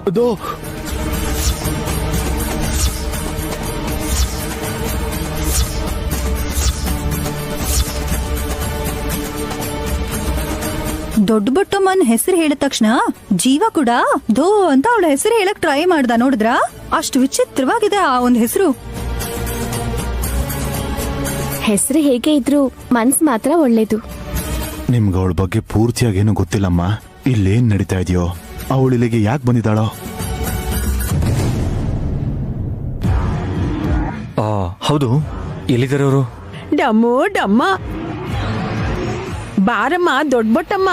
ಅದು ದೊಡ್ಡ ಬೊಟ್ಟಮ್ಮನ್ ಹೆಸರು ಹೇಳಿದ ತಕ್ಷಣ ಜೀವ ಕೂಡ ಧೋ ಅಂತ ಅವಳ ಹೆಸರು ಹೇಳಕ್ ಟ್ರೈ ಮಾಡ್ದ. ನೋಡಿದ್ರ ಅಷ್ಟು ವಿಚಿತ್ರವಾಗಿದೆ ಆ ಒಂದ್ ಹೆಸರು. ಹೆಸರು ಹೇಗೆ ಇದ್ರು ಮನ್ಸ್ ಮಾತ್ರ ಒಳ್ಳೇದು. ನಿಮ್ಗೆ ಅವಳ ಬಗ್ಗೆ ಪೂರ್ತಿಯಾಗೇನು ಗೊತ್ತಿಲ್ಲಮ್ಮ. ಇಲ್ಲೇನ್ ನಡೀತಾ ಇದೆಯೋ, ಅವಳು ಇಲ್ಲಿಗೆ ಯಾಕೆ ಬಂದಿದ್ದಾಳೋ? ಹೌದು, ಎಲ್ಲಿದ್ದಾರೆ ಅವರು? ಡಮ್ಮು ಡಮ್ಮ ಬಾರಮ್ಮ ದೊಡ್ಡ ಬೊಟ್ಟಮ್ಮ.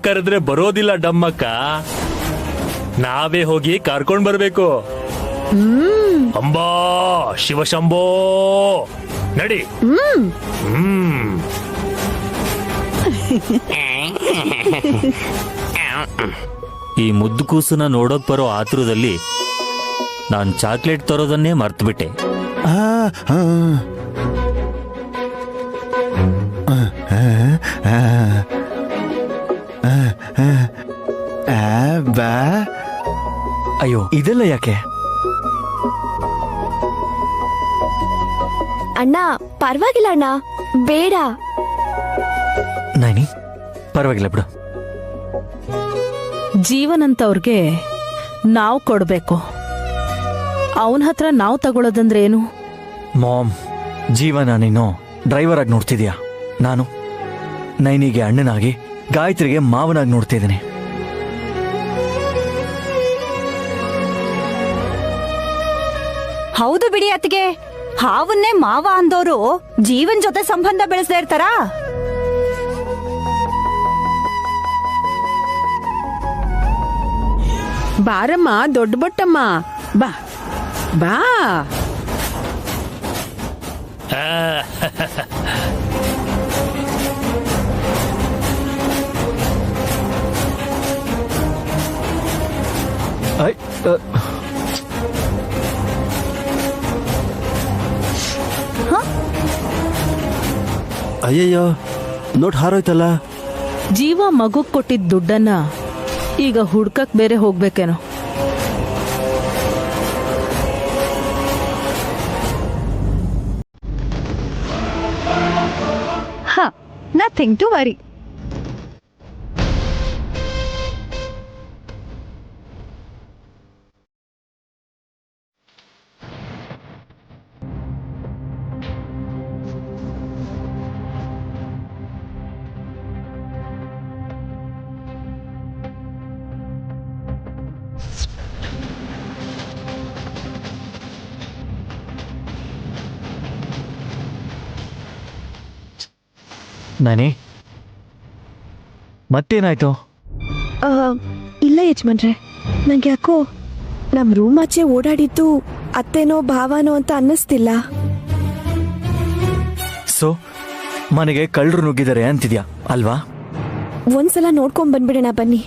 ಕರೆದ್ರೆ ಬರೋದಿಲ್ಲ ಡಮ್ಮಕ್ಕ, ನಾವೇ ಹೋಗಿ ಕರ್ಕೊಂಡ್ ಬರ್ಬೇಕು. ಅಂಬಾ ಶಿವಶಂಭೋ ನಡಿ. ಈ ಮುದ್ದು ಕೂಸನ್ನ ನೋಡೋಕ್ ಬರೋ ಆತುರದಲ್ಲಿ ನಾನ್ ಚಾಕ್ಲೇಟ್ ತರೋದನ್ನೇ ಮರ್ತ್ಬಿಟ್ಟೆ. ಅಯ್ಯೋ, ಇದೆಲ್ಲ ಯಾಕೆ? ಅಣ್ಣ ಪರವಾಗಿಲ್ಲ ಅಣ್ಣ, ಬೇಡ. ನೈನಿ, ಪರವಾಗಿಲ್ಲ ಬಿಡು. ಜೀವನಂತವ್ರಿಗೆ ನಾವು ಕೊಡ್ಬೇಕು, ಅವನ ಹತ್ರ ನಾವು ತಗೊಳ್ಳೋದಂದ್ರೆ ಏನು? ಮಾಮ್, ಜೀವನ ನೀನು ಡ್ರೈವರ್ ಆಗಿ ನೋಡ್ತಿದ್ಯಾ, ನಾನು ನೈನಿಗೆ ಅಣ್ಣನಾಗಿ ಗಾಯತ್ರಿಗೆ ಮಾವನಾಗಿ ನೋಡ್ತಿದ್ದೀನಿ. ಹೌದು ಬಿಡಿ ಅತ್ತಿಗೆ, ಹಾವನ್ನೇ ಮಾವ ಅಂದೋರು ಜೀವನ್ ಜೊತೆ ಸಂಬಂಧ ಬೆಳೆಸ್ತಾ ಇರ್ತಾರ. ಬಾರಮ್ಮ ದೊಡ್ಡ ಬೊಟ್ಟಮ್ಮ, ಬಾ ಬಾ. ಅಯ್ಯಯ್ಯೋ, ನೋಟ್ ಹಾರೋಯ್ತಲ್ಲ. ಜೀವ ಮಗುಗ್ ಕೊಟ್ಟಿದ್ದ ದುಡ್ಡನ್ನ ಈಗ ಹುಡ್ಕಕ್ ಬೇರೆ ಹೋಗ್ಬೇಕೇನೋ. Nothing to worry. ನಾನಿ, ಮತ್ತೇನಾಯ್ತು? ಇಲ್ಲ ಯಜಮಾನ್ರೆ, ನಂಗೆ ಯಾಕೋ ನಮ್ ರೂಮ್ ಆಚೆ ಓಡಾಡಿದ್ದು ಅತ್ತೆನೋ ಭಾವನೋ ಅಂತ ಅನ್ನಿಸ್ತಿಲ್ಲ. ಸೊ ಮನೆಗೆ ಕಳ್ಳರು ನುಗ್ಗಿದ್ದಾರೆ ಅಂತಿದ್ಯಾ ಅಲ್ವಾ? ಒಂದ್ಸಲ ನೋಡ್ಕೊಂಡ್ ಬಂದ್ಬಿಡೋಣ ಬನ್ನಿ.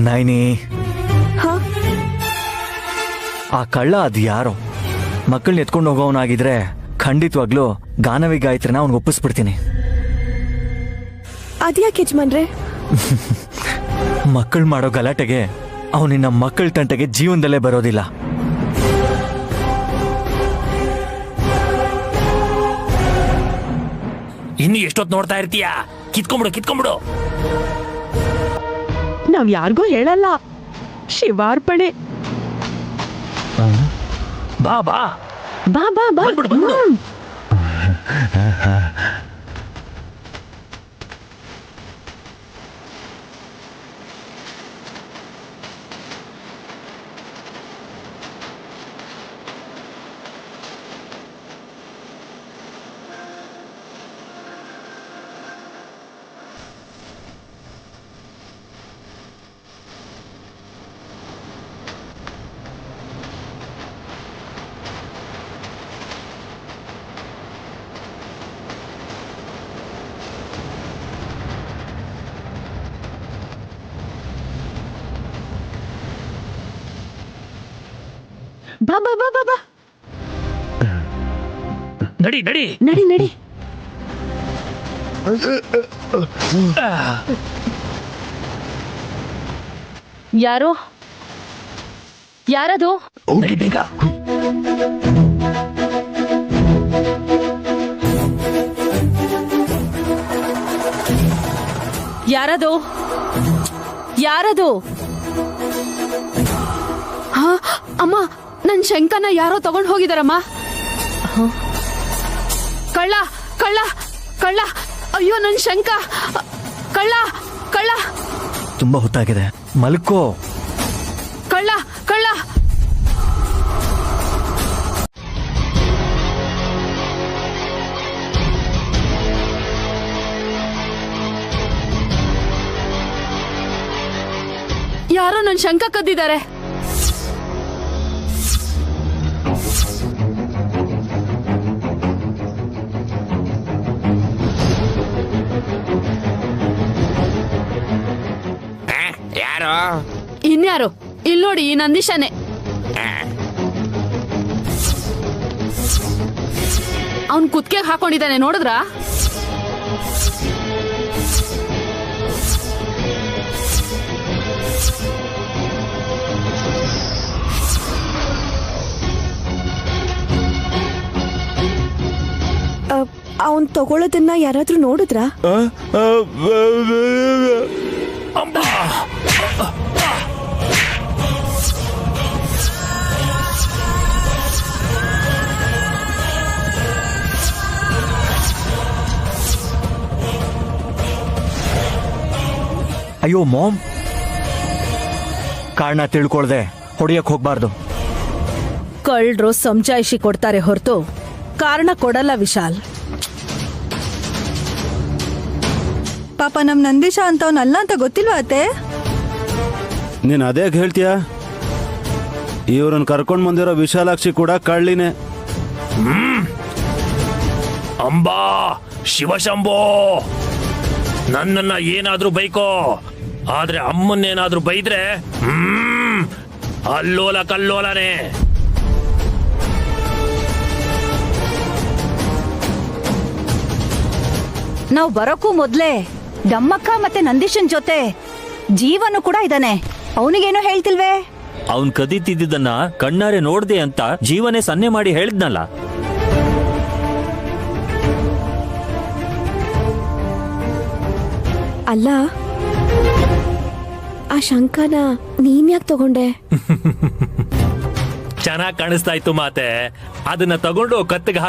ನೈನಿ, ಹಾ, ಆ ಕಳ್ಳ ಅದು ಯಾರೋ ಮಕ್ಕಳನ್ನ ಎತ್ಕೊಂಡು ಹೋಗೋವನಾಗಿದ್ರೆ ಖಂಡಿತವಾಗ್ಲೂ ಗಾನವಿ ಗಾಯತ್ರಿನ ಅವ್ನಿಗೆ ಒಪ್ಪಿಸ್ಬಿಡ್ತೀನಿ. ಅದ್ಯಾಕೆ ಯಜಮಾನ್ರೆ? ಮಕ್ಕಳು ಮಾಡೋ ಗಲಾಟೆಗೆ ಅವನಿನ್ನ ಮಕ್ಕಳ ತಂಟೆಗೆ ಜೀವನದಲ್ಲೇ ಬರೋದಿಲ್ಲ. ಇನ್ನು ಎಷ್ಟೊತ್ತು ನೋಡ್ತಾ ಇರ್ತೀಯಾ? ಕಿತ್ಕೊಂಡ್ಬಿಡು. ನಾವ್ ಯಾರಿಗೂ ಹೇಳಲ್ಲ. ಶಿವಾರ್ಪಣೆ. ಬಾ ಬಾ ಬಾ ಬಾ ಬಾ. ಬಾ ಬಾ ಬಾ ಬಾ ಬಾ ನಡಿ ನಡಿ. ನಡಿ ನಡಿ. ಯಾರು? ಯಾರದು? ನಡಿ ಬೇಗ. ಯಾರದು? ಯಾರದು? ಹಾ ಅಮ್ಮ, ನನ್ ಶಂಕನ ಯಾರೋ ತಗೊಂಡ್ ಹೋಗಿದಾರಮ್ಮ. ಕಳ್ಳ ಕಳ್ಳ ಕಳ್ಳ! ಅಯ್ಯೋ ನನ್ ಶಂಕ! ಕಳ್ಳ ಕಳ್ಳ ತುಂಬಾ ಹೊತ್ತಾಗಿದೆ, ಮಲ್ಕೋ. ಕಳ್ಳ ಕಳ್ಳ! ಯಾರೋ ನನ್ ಶಂಕ ಕದ್ದಿದ್ದಾರೆ. ಯಾರು? ಇನ್ಯಾರು? ಇಲ್ಲಿ ನೋಡಿ, ಈ ನಂದೀಶನೇ. ಅವನ್ ಕುತ್ತಿಗೆಗೆ ಹಾಕೊಂಡಿದ್ದಾನೆ, ನೋಡಿದ್ರ? ಅವನ್ ತಗೊಳ್ಳೋದನ್ನ ಯಾರಾದ್ರೂ ನೋಡಿದ್ರ? ಅಯ್ಯೋ ಮಾಮ್, ಕಾರಣ ತಿಳ್ಕೊಳ್ದೆ ಹೊಡಿಯಕ್ ಹೋಗ್ಬಾರ್ದು. ಕಳ್ಳರು ಸಮಜಾಯಿಷಿ ಕೊಡ್ತಾರೆ ಹೊರತು ಕಾರಣ ಕೊಡಲ್ಲ ವಿಶಾಲ್. ಪಾಪ ನಮ್ ನಂದೀಶ ಅಂತವನಲ್ಲ ಅಂತ ಗೊತ್ತಿಲ್ವಾ ಅತ್ತೆ? ನೀನ್ ಅದೇ ಹೇಳ್ತೀಯ? ಇವ್ರನ್ನ ಕರ್ಕೊಂಡ್ ಬಂದಿರೋ ವಿಶಾಲಾಕ್ಷಿ ಕೂಡ ಕಳ್ಳಿನೇ. ಅಂಬಾ ಶಿವಶಂಭೋ, ನನ್ನನ್ನ ಏನಾದ್ರೂ ಬೈಕೋ, ಆದ್ರೆ ಅಮ್ಮನ್ನೇನಾದ್ರೂ ಬೈದ್ರೆ ಅಲ್ಲೋಲ ಕಲ್ಲೋಲನೆ. ನಾವ್ ಬರೋಕ್ಕೂ ಮೊದ್ಲೇ ಡಮ್ಮಕ್ಕ ಮತ್ತೆ ನಂದೀಶನ್ ಜೊತೆ ಜೀವನು ಕೂಡ ಇದ್ದಾನೆ. ಅವನಿಗೇನೋ ಹೇಳ್ತಿಲ್ವೇ? ಅವನ್ ಕದೀತಿದ್ದನ್ನ ಕಣ್ಣಾರೆ ನೋಡ್ದೆ ಅಂತ ಜೀವನೇ ಸನ್ನೆ ಮಾಡಿ ಹೇಳಿದ್ನಲ್ಲ. ಅಲ್ಲ, ಆ ಶಂಕನ ನೀನ್ ಯಾಕೆ ತಗೊಂಡೆ? ಚೆನ್ನಾಗ್ ಕಾಣಿಸ್ತಾ ಇತ್ತು ಮಾತೆ, ಅದನ್ನ ತಗೊಂಡು ಕತ್ತಿಗೆ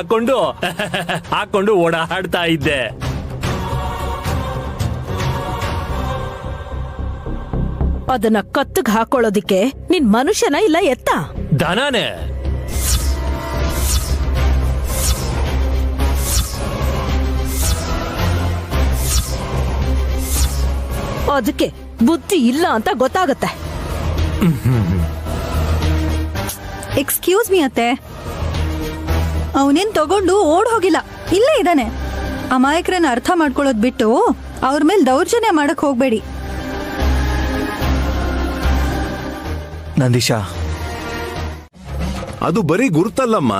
ಹಾಕೊಂಡು ಓಡಾಡ್ತಾ ಇದ್ದೆ. ಅದನ್ನ ಕತ್ತಿಗೆ ಹಾಕೊಳ್ಳೋದಿಕ್ಕೆ ನಿನ್ ಮನುಷ್ಯನ ಇಲ್ಲ ಎತ್ತ? ದನಾನೆ. ಅದಕ್ಕೆ ಬುದ್ಧಿ ಇಲ್ಲ ಅಂತ ಗೊತ್ತಾಗತ್ತೆ. ಎಕ್ಸ್ಕ್ಯೂಸ್ ಮೀ ಅತ್ತೆ, ಅವನೇನ್ ತಗೊಂಡು ಓಡ್ ಹೋಗಿಲ್ಲ, ಇಲ್ಲೇ ಇದ್ದಾನೆ. ಅಮಾಯಕರನ್ನ ಅರ್ಥ ಮಾಡ್ಕೊಳ್ಳೋದ್ ಬಿಟ್ಟು ಅವ್ರ ಮೇಲೆ ದೌರ್ಜನ್ಯ ಮಾಡಕ್ ಹೋಗ್ಬೇಡಿ. ನಂದೀಶ, ಅದು ಬರೀ ಗುರುತಲ್ಲಮ್ಮ,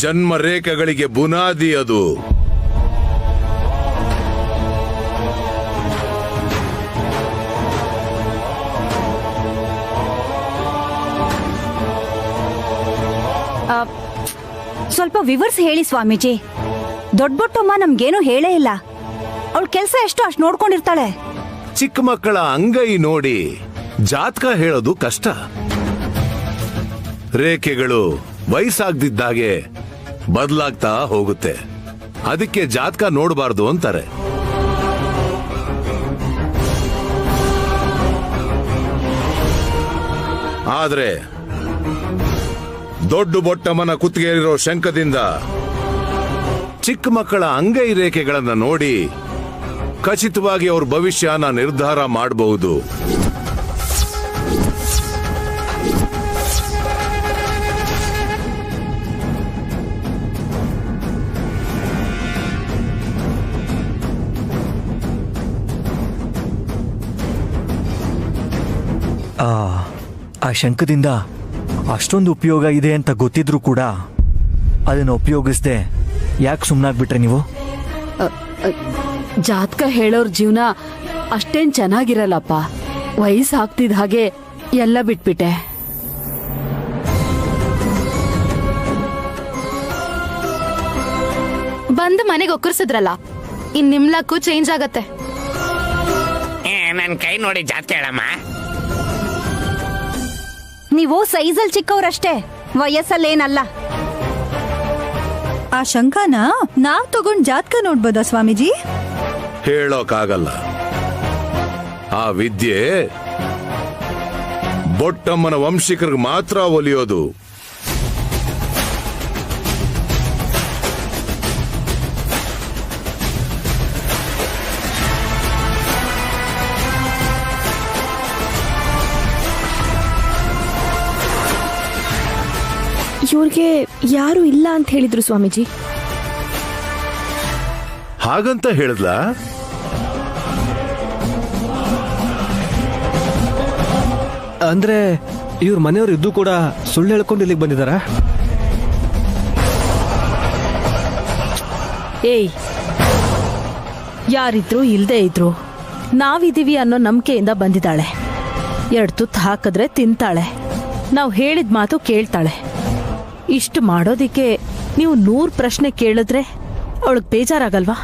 ಜನ್ಮ ರೇಖೆಗಳಿಗೆ ಬುನಾದಿ ಅದು. ಸ್ವಲ್ಪ ವಿವರಿಸಿ ಹೇಳಿ ಸ್ವಾಮೀಜಿ. ದೊಡ್ಡಬೊಟ್ಟಮ್ಮ ನಮ್ಗೇನು ಹೇಳೇ ಇಲ್ಲ. ಅವಳ ಕೆಲ್ಸ ಎಷ್ಟು ಅಷ್ಟು ನೋಡ್ಕೊಂಡಿರ್ತಾಳೆ. ಚಿಕ್ಕ ಮಕ್ಕಳ ಅಂಗೈ ನೋಡಿ ಜಾತಕ ಹೇಳೋದು ಕಷ್ಟ. ರೇಖೆಗಳು ವಯಸ್ಸಾಗ್ದಿದ್ದಾಗೆ ಬದಲಾಗ್ತಾ ಹೋಗುತ್ತೆ. ಅದಕ್ಕೆ ಜಾತಕ ನೋಡಬಾರ್ದು ಅಂತಾರೆ. ಆದ್ರೆ ದೊಡ್ಡ ಬೊಟ್ಟಮ್ಮನ ಕುತ್ತಿಗೆಯಲ್ಲಿರೋ ಶಂಕದಿಂದ ಚಿಕ್ಕ ಮಕ್ಕಳ ಅಂಗೈ ರೇಖೆಗಳನ್ನ ನೋಡಿ ಖಚಿತವಾಗಿ ಅವ್ರ ಭವಿಷ್ಯನ ನಿರ್ಧಾರ ಮಾಡಬಹುದು. ಆ ಶಂಕದಿಂದ ಅಷ್ಟೊಂದು ಉಪಯೋಗ ಇದೆ ಅಂತ ಗೊತ್ತಿದ್ರು ಕೂಡ ಅದನ್ನು ಉಪಯೋಗಿಸ್ದೆ ಯಾಕೆ ಸುಮ್ಮನಾಗ್ಬಿಟ್ರೆ ನೀವು? ಜಾತಕ ಹೇಳೋರ್ ಜೀವನ ಅಷ್ಟೇನ್ ಚೆನ್ನಾಗಿರಲ್ಲಪ್ಪ. ವಯಸ್ಸಾಗ್ತಿದ್ ಹಾಗೆ ಎಲ್ಲ ಬಿಟ್ಬಿಟ್ಟೆ. ಬಂದು ಮನೆಗೆ ಒಕ್ಕರ್ಸಿದ್ರಲ್ಲ, ಇನ್ ನಿಮ್ ಲಕ್ಕು ಚೇಂಜ್ ಆಗತ್ತೆ. ನನ್ ಕೈ ನೋಡಿ ಜಾಸ್ತಿ ಹೇಳಮ್ಮ. ನೀವು ಸೈಜಲ್ ಚಿಕ್ಕವ್ರಷ್ಟೇ, ವಯಸ್ಸಲ್ಲೇನಲ್ಲ. ಆ ಶಂಖನ ನಾವ್ ತಗೊಂಡ್ ಜಾತಕ ನೋಡ್ಬೋದಾ ಸ್ವಾಮೀಜಿ? ಹೇಳೋಕಾಗಲ್ಲ. ಆ ವಿದ್ಯೆ ಬೊಟ್ಟಮ್ಮನ ವಂಶಿಕರಿಗೆ ಮಾತ್ರ ಒಲಿಯೋದು. ಇವ್ರಿಗೆ ಯಾರು ಇಲ್ಲ ಅಂತ ಹೇಳಿದ್ರು ಸ್ವಾಮೀಜಿ. ಹಾಗಂತ ಹೇಳಿದ್ಲಾ? ಅಂದ್ರೆ ಇವ್ರ ಮನೆಯವರು ಇದ್ದು ಕೂಡ ಸುಳ್ಳು ಹೇಳ್ಕೊಂಡು ಇಲ್ಲಿಗೆ ಬಂದಿದಾರ? ಏಯ್, ಯಾರಿದ್ರು ಇಲ್ದೇ ಇದ್ರು ನಾವಿದೀವಿ ಅನ್ನೋ ನಂಬಿಕೆಯಿಂದ ಬಂದಿದ್ದಾಳೆ. 2 ತುತ್ತು ಹಾಕಿದ್ರೆ ತಿಂತಾಳೆ, ನಾವು ಹೇಳಿದ ಮಾತು ಕೇಳ್ತಾಳೆ. ಇಷ್ಟು ಮಾಡೋದಿಕ್ಕೆ ನೀವು 100 ಪ್ರಶ್ನೆ ಕೇಳಿದ್ರೆ ಅವಳಿಗೆ ಬೇಜಾರಾಗಲ್ವಾ?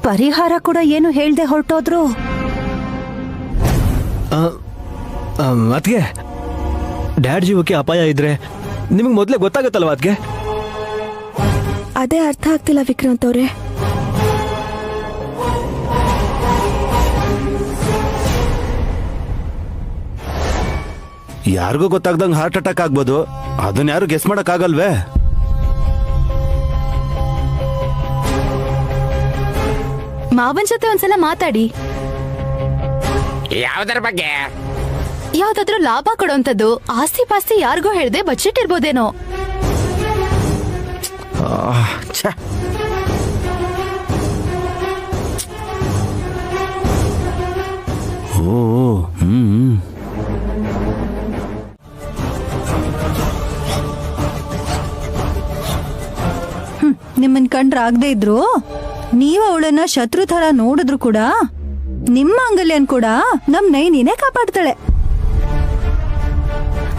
ಪರಿಹಾರ ಕೂಡ ಏನು ಹೇಳ್ದೆ ಹೊರಟೋದ್ರು. ಅದ್ಗೆ ಡ್ಯಾಡ್ ಜೀವಕ್ಕೆ ಅಪಾಯ ಇದ್ರೆ ನಿಮಗೆ ಮೊದಲೇ ಗೊತ್ತಾಗತ್ತಲ್ವಾ ಅದ್ಗೆ? ಅದೇ ಅರ್ಥ ಆಗ್ತಿಲ್ಲ ವಿಕ್ರಾಂತ್ ಅವ್ರೆ. ಯಾರಿಗೂ ಗೊತ್ತಾಗ್ದಂಗೆ ಹಾರ್ಟ್ ಅಟ್ಯಾಕ್ ಆಗ್ಬೋದು, ಅದನ್ನ ಯಾರು ಗೆಸ್ ಮಾಡಕ್ ಆಗಲ್ವೇ? ಮಾವನ್ ಜೊತೆ ಒಂದ್ಸಲ ಮಾತಾಡಿ. ಯಾವ್ದರ ಬಗ್ಗೆ? ಯಾವ್ದಾದ್ರೂ ಲಾಭ ಕೊಡೋಂಥದ್ದು. ಆಸ್ತಿ ಪಾಸ್ತಿ ಯಾರಿಗೋ ಹೇಳ್ದೆ ಬಚ್ಚಿಟ್ಟಿರ್ಬೋದೇನೋ. ನಿಮ್ಮನ್ ಕಂಡ್ರ ಆಗದೆ ಇದ್ರು ನೀವು ಅವಳನ್ನ ಶತ್ರು ತರ ನೋಡಿದ್ರು ಕೂಡ ನಿಮ್ಮ ಅಂಗಲ್ಯನ್ ಕೂಡ ನಮ್ ನೈನಿನೇ ಕಾಪಾಡ್ತಾಳೆ.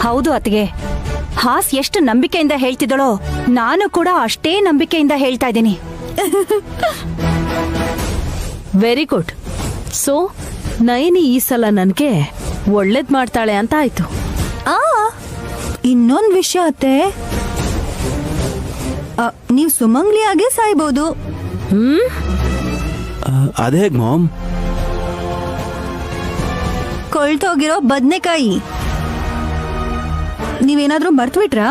ಹೌದು ಅತ್ತಿಗೆ, ಹಾಸ್ ಎಷ್ಟು ನಂಬಿಕೆಯಿಂದ ಹೇಳ್ತಿದ್ದಳೋ ನಾನು ಕೂಡ ಅಷ್ಟೇ ನಂಬಿಕೆಯಿಂದ ಹೇಳ್ತಾ ಇದ್ದೀನಿ. Very good. ಸೊ ನೈನಿ ಈ ಸಲ ನನ್ಗೆ ಒಳ್ಳೇದ್ ಮಾಡ್ತಾಳೆ ಅಂತ ಆಯ್ತು. ಇನ್ನೊಂದ್ ವಿಷಯ ಅತ್ತೆ, ನೀವ್ ಸುಮಂಗ್ಲಿಯಾಗೆ ಸಾಯ್ಬೋದು. ಅದೇ ಮಾಮ್, ಕೊಳ್ತೋಗಿರೋ ಬದ್ನೆಕಾಯಿ. ನೀವೇನಾದ್ರೂ ಮರ್ತ್ಬಿಟ್ರಾ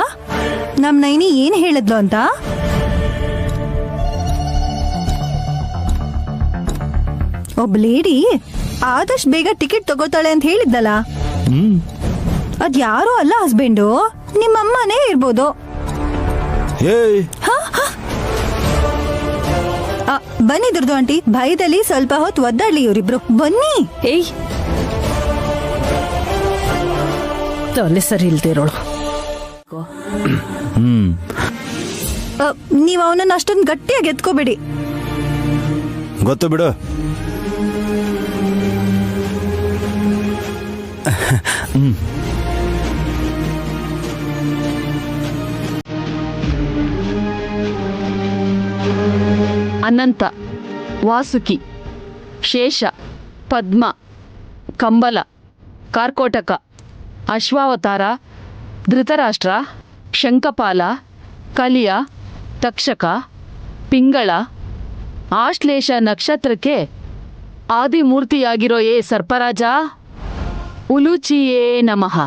ನಮ್ ನೈನಿ ಏನ್ ಹೇಳಿದ್ಲು ಅಂತ? ಒಬ್ಬ ಲೇಡಿ ಆದಷ್ಟು ಬೇಗ ಟಿಕೆಟ್ ತಗೋತಾಳೆ ಅಂತ ಹೇಳಿದ್ದಲ್ಲ, ಅದ್ ಯಾರೋ ಅಲ್ಲ ಹಸ್ಬೆಂಡು, ನಿಮ್ಮಮ್ಮನೇ ಇರ್ಬೋದು. ಬನ್ನಿ ದುರ್ದು ಆಂಟಿ, ಭಯದಲ್ಲಿ ಸ್ವಲ್ಪ ಹೊತ್ತು ಒದ್ದಾಡ್ಲಿ ಇವರಿಬ್ರು. ಬನ್ನಿ. ಏಯ್, ತಲೆ ಸರಿ ಇಲ್ದಿರೋಳು. ನೀವ್ ಅವನನ್ನ ಅಷ್ಟೊಂದು ಗಟ್ಟಿಯಾಗಿ ಎತ್ಕೋಬೇಡಿ. ಗೊತ್ತು ಬಿಡು. ಅನಂತ, ವಾಸುಕಿ, ಶೇಷ, ಪದ್ಮ, ಕಂಬಲ, ಕಾರ್ಕೋಟಕ, ಅಶ್ವಾವತಾರ, ಧೃತರಾಷ್ಟ್ರ, ಶಂಕಪಾಲ, ಕಲಿಯ, ತಕ್ಷಕ, ಪಿಂಗಳ, ಆಶ್ಲೇಷ ನಕ್ಷತ್ರಕ್ಕೆ ಆದಿಮೂರ್ತಿಯಾಗಿರೋ ಏ ಸರ್ಪರಾಜ, ಉಲುಚಿಯೇ ನಮಃ.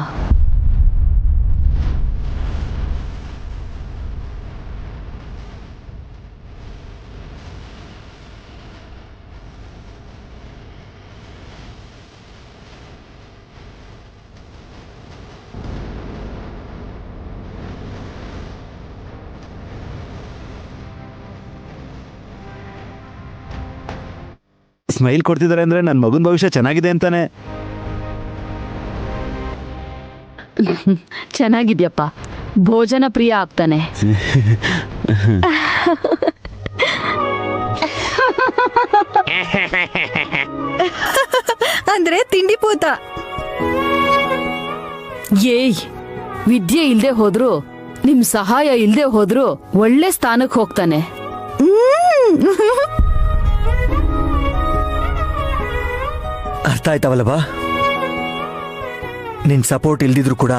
ಸ್ಮೈಲ್ ಕೊಡ್ತಿದ್ದಾರೆ ಅಂದ್ರೆ ನನ್ನ ಮಗನ ಭವಿಷ್ಯ ಚೆನ್ನಾಗಿದೆ ಅಂತಾನೆ. ಚೆನ್ನಾಗಿದ್ಯಪ್ಪ, ಭೋಜನ ಪ್ರಿಯ ಆಗ್ತಾನೆ. ಅಂದ್ರೆ ತಿಂಡಿ ಪೂತ. ಏಯ್, ವಿದ್ಯೆ ಇಲ್ದೆ ಹೋದ್ರು, ನಿಮ್ ಸಹಾಯ ಇಲ್ದೆ ಹೋದ್ರು ಒಳ್ಳೆ ಸ್ಥಾನಕ್ಕೆ ಹೋಗ್ತಾನೆ. ಅರ್ಥ ಆಯ್ತವಲ್ಲ ಬಾ. ನಿನ್ ಸಪೋರ್ಟ್ ಇಲ್ದಿದ್ರು ಕೂಡ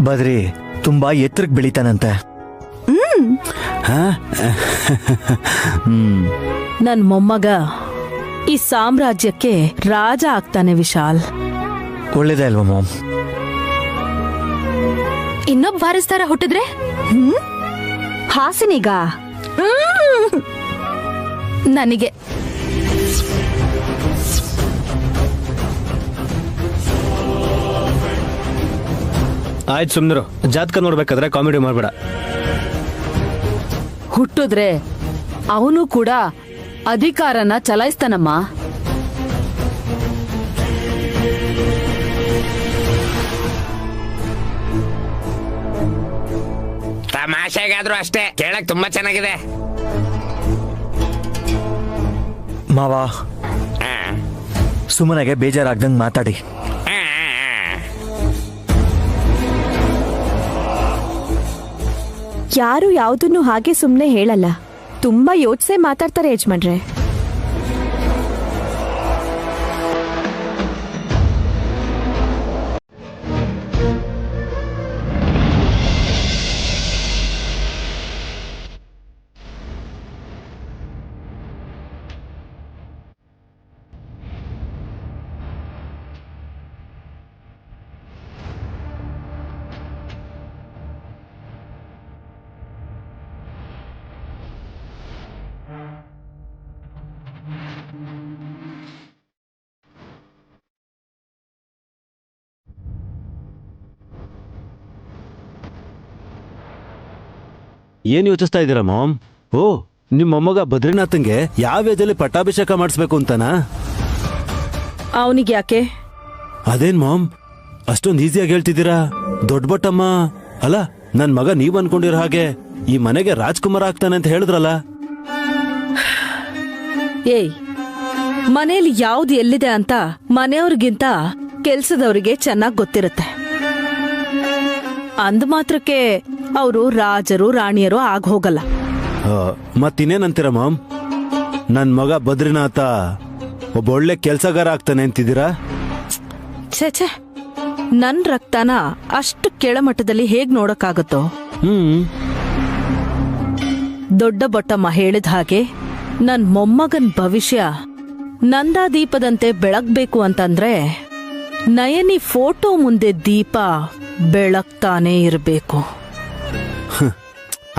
ಬದ್ರಿ ತುಂಬಾ ಎತ್ತರಕ್ಕೆ ಬೆಳಿತಾನಂತೆ. ನನ್ ಮೊಮ್ಮಗ ಈ ಸಾಮ್ರಾಜ್ಯಕ್ಕೆ ರಾಜ ಆಗ್ತಾನೆ ವಿಶಾಲ್. ಒಳ್ಳೇದೇ ಅಲ್ವಾ ಮಾಮ್? ಇನ್ನೊಬ್ಬ ವಾರಸ್ದಾರ ಹುಟ್ಟಿದ್ರೆ ಹಾಸಿನಿಗ ನನಗೆ ಆಯ್ತು ಸುಮ್ನಿರು. ಜಾತಕ ನೋಡ್ಬೇಕಾದ್ರೆ ಕಾಮಿಡಿ ಮಾಡ್ಬೇಡ. ಹುಟ್ಟಿದ್ರೆ ಅವನು ಕೂಡ ಅಧಿಕಾರನ ಚಲಾಯಿಸ್ತಾನಮ್ಮ. ತಮಾಷೆಗಾದ್ರೂ ಅಷ್ಟೇ, ಕೇಳಕ್ ತುಂಬಾ ಚೆನ್ನಾಗಿದೆ. ಮಾವ, ಸುಮ್ಮನೆಗೆ ಬೇಜಾರಾಗ್ದಂಗ್ ಮಾತಾಡಿ. ಯಾರು ಯಾವುದನ್ನು ಹಾಗೆ ಸುಮ್ಮನೆ ಹೇಳಲ್ಲ, ತುಂಬಾ ಯೋಚಿಸೇ ಮಾತಾಡ್ತಾರೆ ಯಜಮಾನ್ರೆ. ಏನ್ ಯೋಚಿಸ್ತಾ ಇದ್ದೀರಾ ಮಾಮ್? ಓ, ನಿಮ್ಮ ಮೊಮ್ಮಗ ಬದ್ರಿನಾಥನ್ಗೆ ಯಾವ ಏಜಲ್ಲಿ ಪಟ್ಟಾಭಿಷೇಕ ಮಾಡಿಸ್ಬೇಕು ಅಂತನಾ? ಅವನಿಗೆ ಯಾಕೆ? ಅದೇನ್ ಮಾಮ್ ಅಷ್ಟೊಂದು ಈಸಿಯಾಗಿ ಹೇಳ್ತಿದ್ದೀರಾ? ದೊಡ್ಡ ಬಟ್ಟಮ್ಮ ಅಲ್ಲ, ನನ್ ಮಗ ನೀವ್ ಅನ್ಕೊಂಡಿರೋ ಹಾಗೆ ಈ ಮನೆಗೆ ರಾಜ್ಕುಮಾರ್ ಆಗ್ತಾನೆ ಅಂತ ಹೇಳಿದ್ರಲ್ಲ. ಏಯ್, ಮನೇಲಿ ಯಾವ್ದು ಎಲ್ಲಿದೆ ಅಂತ ಮನೆಯವ್ರಿಗಿಂತ ಕೆಲ್ಸದವ್ರಿಗೆ ಚೆನ್ನಾಗ್ ಗೊತ್ತಿರುತ್ತೆ. ಅಂದ ಮಾತ್ರಕ್ಕೆ ಅವರು ರಾಜರು ರಾಣಿಯರು ಆಗ ಹೋಗಲ್ಲ. ಮತ್ತಿನ್ನೇನಂತೀರ ಮಾಮ್? ನನ್ ಮಗ ಬದ್ರಿನಾಥ ಒಬ್ಬ ಒಳ್ಳೆ ಕೆಲ್ಸಗಾರ ಆಗ್ತಾನೆ ಅಂತಿದ್ದೀರಾ? ಛೇ, ನನ್ ರಕ್ತನ ಅಷ್ಟು ಕೆಳಮಟ್ಟದಲ್ಲಿ ಹೇಗ್ ನೋಡಕ್ಕಾಗತ್ತೋ? ದೊಡ್ಡ ಬೊಟ್ಟಮ್ಮ ಹೇಳಿದ ಹಾಗೆ ನನ್ ಮೊಮ್ಮಗನ್ ಭವಿಷ್ಯ ನಂದಾದೀಪದಂತೆ ಬೆಳಗ್ಬೇಕು ಅಂತಂದ್ರೆ ನಯನಿ ಫೋಟೋ ಮುಂದೆ ದೀಪ ಬೆಳಗ್ತಾನೆ ಇರಬೇಕು.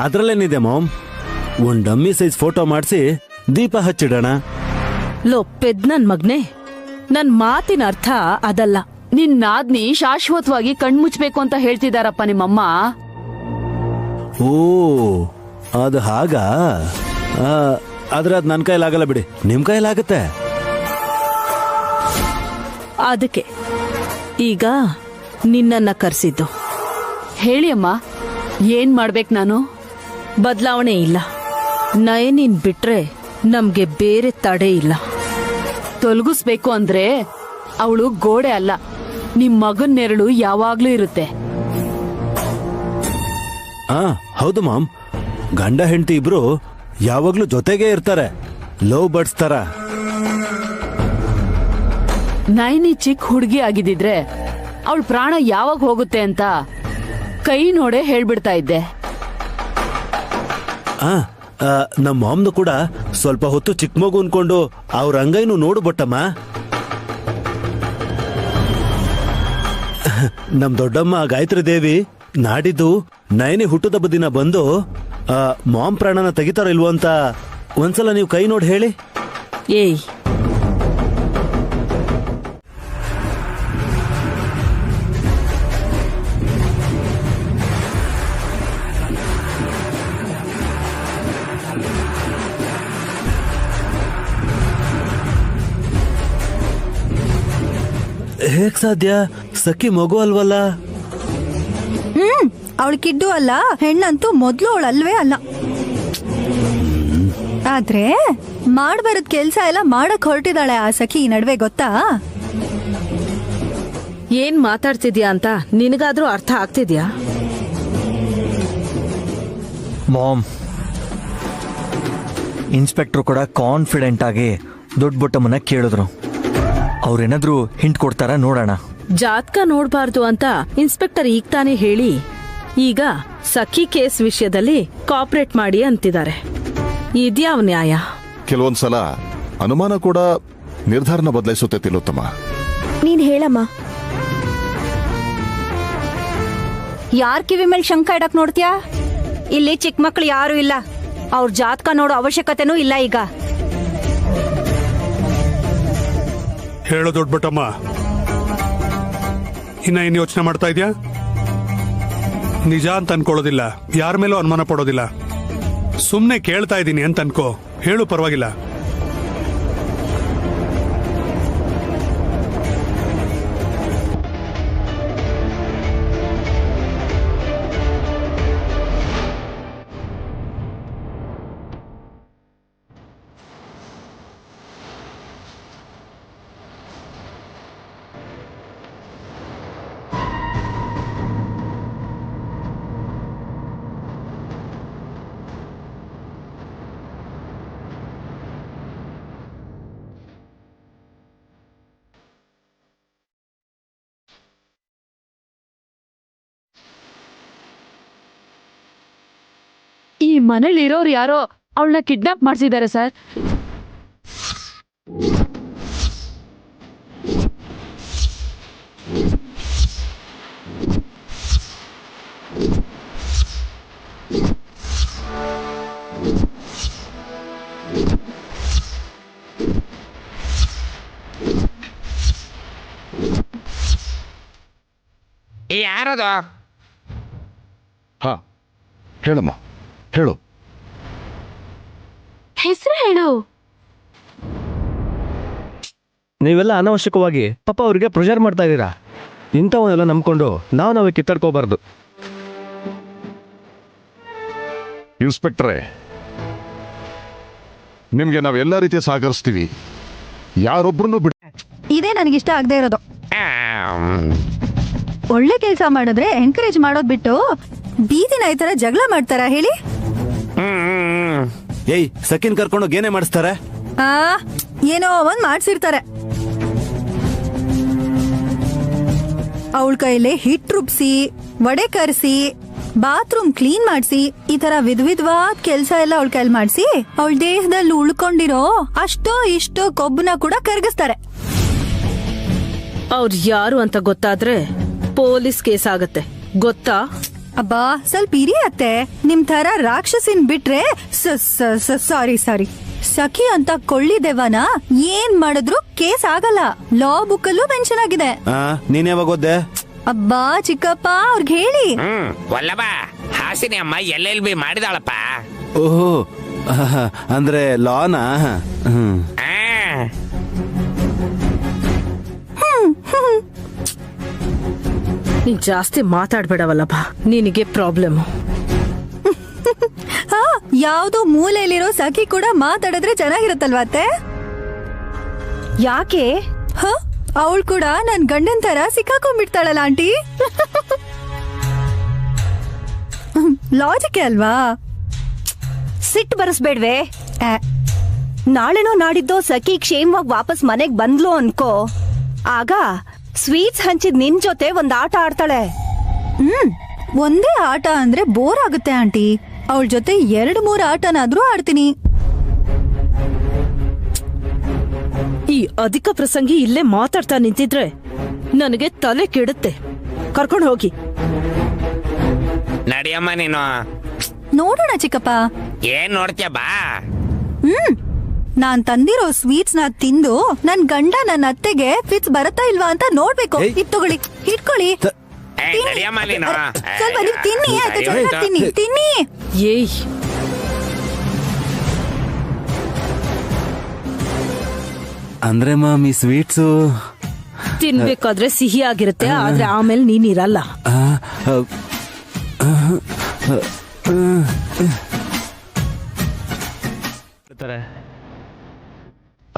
ಅದ್ರಲ್ಲೇನಿದೆ ಮಾಮ್, ಒಂದ್ ಡಮ್ಮಿ ಸೈಜ್ ಫೋಟೋ ಮಾಡಿಸಿ ದೀಪ ಹಚ್ಚಿಡೋಣ. ಲೋ ಪೆದ್ ನನ್ ಮಗ್ನೆ, ನನ್ ಮಾತಿನ ಅರ್ಥ ಅದಲ್ಲ. ನಿನ್ ನಾದ್ನಿ ಶಾಶ್ವತವಾಗಿ ಕಣ್ಮುಚ್ಬೇಕು ಅಂತ ಹೇಳ್ತಿದಾರಪ್ಪ ನಿಮ್ಮಮ್ಮ. ಓ, ಅದು ಹಾಗ? ಆದ್ರೆ ಅದ್ ನನ್ ಕೈಲಾಗಲ್ಲ ಬಿಡಿ, ನಿಮ್ ಕೈಲಾಗತ್ತೆ. ಅದಕ್ಕೆ ಈಗ ನಿನ್ನನ್ನ ಕರ್ಸಿದ್ದು. ಹೇಳಿ ಅಮ್ಮ, ಏನ್ ಮಾಡ್ಬೇಕು ನಾನು? ಬದಲಾವಣೆ ಇಲ್ಲ. ನಯನಿನ್ ಬಿಟ್ರೆ ನಮ್ಗೆ ಬೇರೆ ತಡೆ ಇಲ್ಲ. ತೊಲಗಿಸ್ಬೇಕು ಅಂದ್ರೆ ಅವಳು ಗೋಡೆ ಅಲ್ಲ, ನಿಮ್ ಮಗನ್ ನೆರಳು ಯಾವಾಗ್ಲೂ ಇರುತ್ತೆ. ಹೌದು ಮಾಮ್, ಗಂಡ ಹೆಂಡತಿ ಇಬ್ರು ಯಾವಾಗ್ಲೂ ಜೊತೆಗೆ ಇರ್ತಾರೆ, ಲವ್ ಬರ್ಡ್ಸ್ ತರ. ನೈನಿ ಚಿಕ್ಕ ಹುಡುಗಿ ಆಗಿದ್ದಿದ್ರೆ ಅವಳ ಪ್ರಾಣ ಯಾವಾಗ ಹೋಗುತ್ತೆ ಅಂತ ಕೈ ನೋಡೆ ಹೇಳ್ಬಿಡ್ತಾ ಇದ್ದೆ. ನಮ್ಮ ಮಾಮ್ನು ಕೂಡ ಸ್ವಲ್ಪ ಹೊತ್ತು ಚಿಕ್ಕ ಮಗು ಅನ್ಕೊಂಡು ಅವ್ರ ಅಂಗೈನು ನೋಡು ಬಟ್ಟಮ್ಮ. ನಮ್ ದೊಡ್ಡಮ್ಮ ಗಾಯತ್ರಿ ದೇವಿ ನಾಡಿದ್ದು ನಯನಿ ಹುಟ್ಟುದಬ್ಬ ದಿನ ಬಂದು ಮಾಮ್ ಪ್ರಾಣನ ತೆಗಿತಾರ ಇಲ್ವೋ ಅಂತ ಒಂದ್ಸಲ ನೀವು ಕೈ ನೋಡಿ ಹೇಳಿ. ಏಯ್, ಹೇಗ್ ಸಾಧ್ಯ? ಸಖಿ ಮಗು ಅಲ್ವಲ್ಲ? ಅವಳ ಕಿಡ್ಡು ಅಲ್ಲ, ಹೆಣ್ಣಂತೂ ಮೊದ್ಲು ಅವಳಲ್ವೇ ಅಲ್ಲ. ಆದ್ರೆ ಮಾಡ್ಬಾರದ್ ಕೆಲ್ಸ ಎಲ್ಲ ಮಾಡಕ್ ಹೊರಟಿದಾಳೆ ಆ ಸಖಿ ಈ ನಡುವೆ, ಗೊತ್ತಾ? ಏನ್ ಮಾತಾಡ್ತಿದ್ಯಾ ಅಂತ ನಿನಗಾದ್ರೂ ಅರ್ಥ ಆಗ್ತಿದ್ಯಾ? ಮಾಮ್, ಇನ್ಸ್ಪೆಕ್ಟರ್ ಕೂಡ ಕಾನ್ಫಿಡೆಂಟ್ ಆಗಿ ದೊಡ್ಡ ಬೊಟ್ಟಮ್ಮನ್ನ ಕೇಳಿದ್ರು. ಅವ್ರೇನಾದ್ರೂ ಹಿಂಟ್ ಕೊಡ್ತಾರ ನೋಡೋಣ. ಜಾತಕ ನೋಡ್ಬಾರ್ದು ಅಂತ ಇನ್ಸ್ಪೆಕ್ಟರ್ ಈಗ ತಾನೇ ಹೇಳಿ ಈಗ ಸಖಿ ಕೇಸ್ ವಿಷಯದಲ್ಲಿ ಕಾಪರೇಟ್ ಮಾಡಿ ಅಂತಿದ್ದಾರೆ. ಇದ್ಯಾವ ನ್ಯಾಯ? ಕೆಲವೊಂದ್ಸಲ ಅನುಮಾನ ಕೂಡ ನಿರ್ಧಾರನ ಬದಲಾಯಿಸುತ್ತೆ ತಿಲೋತ್ತಮ. ನೀನ್ ಹೇಳಮ್ಮ. ಯಾರ್ ಕಿವಿ ಮೇಲೆ ಶಂಕ ಇಡಕ್ ನೋಡ್ತೀಯಾ? ಇಲ್ಲಿ ಚಿಕ್ಕ ಮಕ್ಳು ಯಾರು ಇಲ್ಲ, ಅವ್ರ ಜಾತಕ ನೋಡೋ ಅವಶ್ಯಕತೆನೂ ಇಲ್ಲ ಈಗ. ಹೇಳೋ ದೊಡ್ಡಬಟ್ಟಮ್ಮ, ಇನ್ನ ಏನ್ ಯೋಚನೆ ಮಾಡ್ತಾ ಇದ್ಯಾ? ನಿಜ ಅಂತ ಅನ್ಕೊಳ್ಳೋದಿಲ್ಲ, ಯಾರ ಮೇಲೂ ಅನುಮಾನ ಪಡೋದಿಲ್ಲ. ಸುಮ್ನೆ ಕೇಳ್ತಾ ಇದ್ದೀನಿ ಅಂತ ಅನ್ಕೋ, ಹೇಳು ಪರವಾಗಿಲ್ಲ. ಈ ಮನೇಲಿರೋರು ಯಾರೋ ಅವಳನ್ನ ಕಿಡ್ನಾಪ್ ಮಾಡಿಸಿದ್ದಾರೆ ಸರ್. ಯಾರದು? ಹಾ ಹೇಳಮ್ಮ, ಹೇಳು. ಹೆಸರು ಹೇಳು. ನೀವೆಲ್ಲ ಅನಾವಶ್ಯಕವಾಗಿ ಪಾಪ ಅವ್ರಿಗೆ ಪ್ರೆಷರ್ ಮಾಡ್ತಾ ಇದ್ದೀರಾ. ಇಂಥವನ್ನೆಲ್ಲ ನಂಬ್ಕೊಂಡು ನಾವು ಕಿತ್ತಾಡ್ಕೋಬಾರ್ದು. ಇನ್ಸ್ಪೆಕ್ಟ್ರೇ, ನಿಮ್ಗೆ ನಾವೆಲ್ಲ ರೀತಿಯ ಸಹಕರಿಸ್ತೀವಿ, ಯಾರೊಬ್ರು ಬಿಡ. ಇದೇ ನನಗಿಷ್ಟ ಆಗದೆ ಇರೋದು. ಒಳ್ಳೆ ಕೆಲಸ ಮಾಡಿದ್ರೆ ಎಂಕರೇಜ್ ಮಾಡೋದ್ ಬಿಟ್ಟು ಬೀದಿನ ಈ ತರ ಜಗಳ ಮಾಡ್ತಾರ ಹೇಳಿ? ಏಯ್, ಸಖಿನ್ ಕರ್ಕೊಂಡೋಗಿ ಏನೇ ಮಾಡಿಸ್ತಾರೆ? ಏನೋ ಒಂದ್ ಮಾಡ್ಸಿರ್ತಾರೆ. ಅವಳ ಕೈಲಿ ಹಿಟ್ ರುಬ್ಸಿ, ವಡೆ ಕರ್ಸಿ, ಬಾತ್ರೂಮ್ ಕ್ಲೀನ್ ಮಾಡ್ಸಿ, ಈ ತರ ವಿಧವಾದ ಕೆಲ್ಸ ಎಲ್ಲ ಅವಳ ಕೈಲಿ ಮಾಡ್ಸಿ ಅವಳ ದೇಹದಲ್ಲಿ ಉಳ್ಕೊಂಡಿರೋ ಅಷ್ಟೋ ಇಷ್ಟೋ ಕೊಬ್ಬನ ಕೂಡ ಕರಗಿಸ್ತಾರೆ. ಅವ್ರು ಯಾರು ಅಂತ ಗೊತ್ತಾದ್ರೆ ಪೊಲೀಸ್ ಕೇಸ್ ಆಗತ್ತೆ, ಗೊತ್ತಾ? ಅಬ್ಬಾ, ಸ್ವಲ್ಪ ಇರಿ ಅತ್ತೆ. ನಿಮ್ ತರ ರಾಕ್ಷಸಿನ್ ಬಿಟ್ರೆ ಸಾರಿ ಸಖಿ ಅಂತ ಕೊಳ್ಳಿದೆವನ ಏನ್ ಮಾಡಿದ್ರು ಕೇಸ್ ಆಗಲ್ಲ. ಲಾ ಬುಕ್ ಅಲ್ಲೂ ಮೆನ್ಷನ್ ಆಗಿದೆ. ನೀನ್ ಯಾವಾಗ ಓದ್ದೆ? ಅಬ್ಬಾ ಚಿಕ್ಕಪ್ಪ, ಅವ್ರಿಗೆ ಹೇಳಿ. ವಲ್ಲಭ, ಹಾಸಿನಿ ಅಮ್ಮ LLB ಮಾಡಿದಾಳಪ್ಪ. ಓಹೋ, ಅಂದ್ರೆ ಲಾನಾ? ನೀನ್ ಜಾಸ್ತಿ ಮಾತಾಡ್ಬೇಡವಲ್ಲಪ್ಪ, ನಿನಗೆ ಪ್ರಾಬ್ಲಮ್. ಯಾವ್ದೋ ಮೂಲೆಯಲ್ಲಿರೋ ಸಖಿ ಕೂಡ ಮಾತಾಡಿದ್ರೆ ಚೆನ್ನಾಗಿರತ್ತಲ್ವಾ ಅತ್ತೆ? ಯಾಕೆ? ಅವಳು ಕೂಡ ನನ್ ಗಂಡನ್ ತರ ಸಿಕ್ಕಾಕೊಂಡ್ಬಿಡ್ತಾಳಲ್ಲ ಆಂಟಿ. ಲಾಜಿಕ್ ಅಲ್ವಾ? ಸಿಟ್ಟು ಬರಸ್ಬೇಡ್ವೆ. ನಾಳೆನೋ ನಾಡಿದ್ದೋ ಸಖಿ ಕ್ಷೇಮವಾಗಿ ವಾಪಸ್ ಮನೆಗ್ ಬಂದ್ಲು ಅನ್ಕೋ, ಆಗ ಸ್ವೀಟ್ಸ್ ಹಂಚಿದ್ ನಿನ್ ಜೊತೆ ಒಂದ್ ಆಟ ಆಡ್ತಾಳೆ. ಒಂದೇ ಆಟ ಅಂದ್ರೆ ಬೋರ್ ಆಗುತ್ತೆ ಆಂಟಿ. ಅವಳ ಜೊತೆ 2-3 ಆಟನಾದ್ರೂ ಆಡ್ತೀನಿ. ಈ ಅಧಿಕ ಪ್ರಸಂಗಿ ಇಲ್ಲೇ ಮಾತಾಡ್ತಾ ನಿಂತಿದ್ರೆ ನನಗೆ ತಲೆ ಕೆಡುತ್ತೆ. ಕರ್ಕೊಂಡು ಹೋಗಿ. ನಡಿಯಮ್ಮ ನೀನು. ನೋಡೋಣ ಚಿಕ್ಕಪ್ಪ. ಏನ್ ನೋಡ್ತೀಯ ಬಾ. ನಾನ್ ತಂದಿರೋ ಸ್ವೀಟ್ಸ್ ನ ತಿಂದು ನನ್ ಗಂಡ ನನ್ನ ಅತ್ತೆಗೆ ಫಿಟ್ಸ್ ಬರತ್ತಾ ಇಲ್ವಾ ಅಂತ ನೋಡ್ಬೇಕು. ಇದ್ ತಗೊಳ್ಳಿ, ಇಟ್ಕೊಳ್ಳಿ. ಸ್ವಲ್ಪ ನೀವು ತಿನ್ನಿ, ಆಯ್ತಾ? ತಿನ್ನಿ. ಏಯ್, ಅಂದ್ರೆ ಮಾಮ್, ಈ ಸ್ವೀಟ್ಸು ತಿನ್ಬೇಕಾದ್ರೆ ಸಿಹಿ ಆಗಿರುತ್ತೆ, ಆದ್ರೆ ಆಮೇಲೆ ನೀನಿರಲ್ಲ.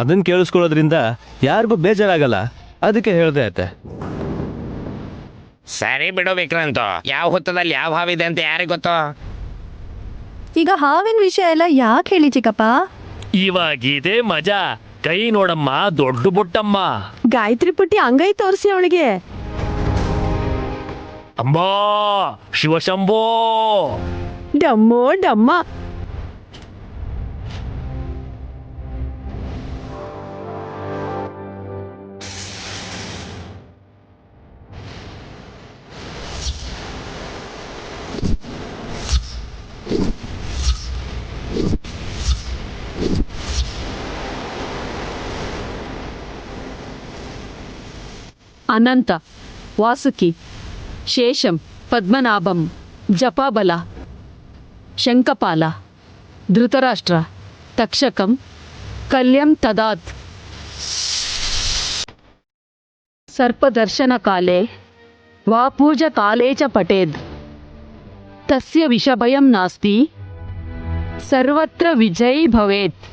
ಅದನ್ನ ಕೇಳಿಸ್ಕೊಳ್ಳೋದ್ರಿಂದ ಯಾರಿಗೂ ಬೇಜಾರಾಗಲ್ಲ, ಅದಕ್ಕೆ ಹೇಳ್ದೆ ಅತ್ತೆ. ಸರಿ ಬಿಡು ವಿಕ್ರಾಂತ್, ಯಾವ ಹೊತ್ತದಲ್ಲಿ ಯಾವ ಹಾವಿದೆ ಅಂತ ಯಾರಿಗ್ ಗೊತ್ತು? ಈಗ ಹಾವಿನ ವಿಷಯ ಎಲ್ಲ ಯಾಕೆ ಹೇಳಿ ಚಿಕ್ಕಪ್ಪ? ಇವಾಗಿದೆ ಮಜಾ. ಕೈ ನೋಡಮ್ಮ, ದೊಡ್ಡ ಬುಟ್ಟಮ್ಮ. ಗಾಯತ್ರಿ ಪುಟ್ಟಿ ಅಂಗೈ ತೋರಿಸಿ ಅವಳಿಗೆ. ಅಂಬಾ ಶಿವಶಂಭೋ. ಡಮ್ಮೋ ಡಮ್ಮ. ಅನಂತ, ವಾಸುಕಿ, ಶೇಷಂ, ಪದ್ಮನಾಭಂ, ಜಪಾಬಲ, ಶಂಕಪಾಲ, ಧೃತರಾಷ್ಟ್ರ, ತಕ್ಷಕಂ, ಕಲ್ಯಂ ತದಾತ್, ಸರ್ಪದರ್ಶನ ಕಾಲೇ ವಾ ಪೂಜ ಕಾಲೇ ಚ ಪಟೇದ್, ತಸ್ಯ ವಿಷಭಯಂ ನಾಸ್ತಿ, ಸರ್ವತ್ರ ವಿಜಯೀ ಭವೇತ್.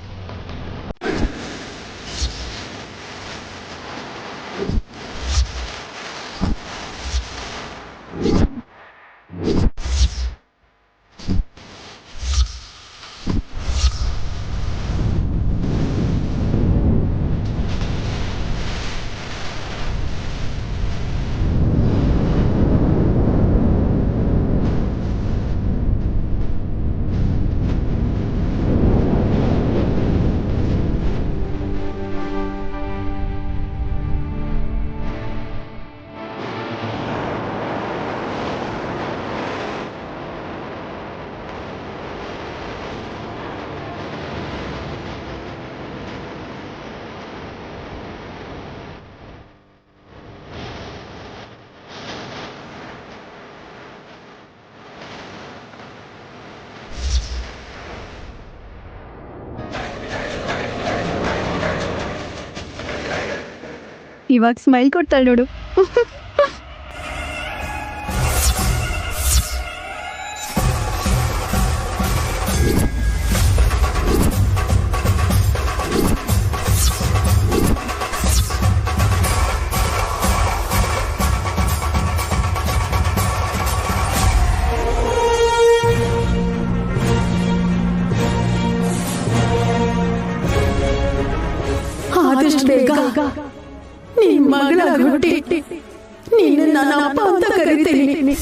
ಇವಾಗ ಸ್ಮೈಲ್ ಕೊಡ್ತಾಳೆ ನೋಡು. ಆದಷ್ಟು ಬೇಗ ನಿನ್ ಮಗಳಾಗಿ ಹುಟ್ಟಿ ನಿನ್ನ ನನ್ನ ಅಪ್ಪ ಅಂತ ಕರಿತೀನಿ.